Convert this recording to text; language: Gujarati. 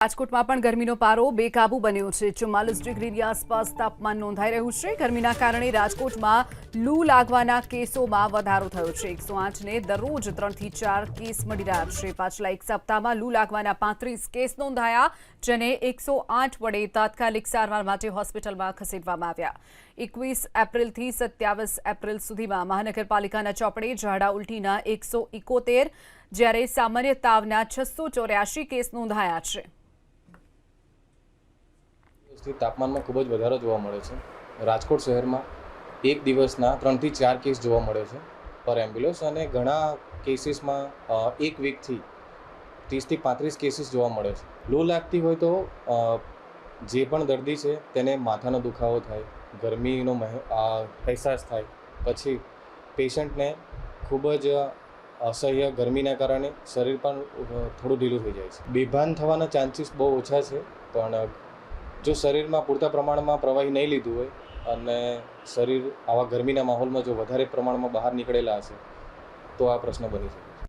રાજકોટમાં પણ ગરમીનો પારો બેકાબુ બન્યો છે। 44 ડિગ્રીની આસપાસ તાપમાન નોંધાઈ રહ્યું છે। ગરમીના કારણે રાજકોટમાં લૂ લાગવાના કેસોમાં વધારો થયો છે। 108ને દરરોજ 3 થી 4 કેસ મળી રહ્યા છે। પાછલા એક સપ્તાહમાં લૂ લાગવાના 35 કેસ નોંધાયા, જેને 108 વડે તાત્કાલિક સારવાર માટે હોસ્પિટલમાં ખસેડવામાં આવ્યા। 21 એપ્રિલથી 27 એપ્રિલ સુધીમાં મહાનગરપાલિકાના ચોપડે ઝાડા ઉલટીના 171, જ્યારે સામાન્ય તાવના 684 કેસ નોંધાયા છે। તાપમાનમાં ખૂબ જ વધારો જોવા મળે છે। રાજકોટ શહેરમાં એક દિવસના 3 થી 4 કેસ જોવા મળે છે પર એમ્બ્યુલન્સ, અને ઘણા કેસીસમાં એક વીકથી 30 થી 35 કેસીસ જોવા મળે છે। લૂ લાગતી હોય તો જે પણ દર્દી છે તેને માથાનો દુખાવો થાય, ગરમીનો અહેસાસ થાય, પછી પેશન્ટને ખૂબ જ અસહ્ય ગરમીના કારણે શરીર પણ થોડું ઢીલું થઈ જાય છે। બેભાન થવાના ચાન્સીસ બહુ ઓછા છે, પણ જો શરીરમાં પૂરતા પ્રમાણમાં પ્રવાહી નહીં લીધું હોય અને શરીર આવા ગરમીના માહોલમાં જો વધારે પ્રમાણમાં બહાર નીકળેલા હશે તો આ પ્રશ્ન બની શકે।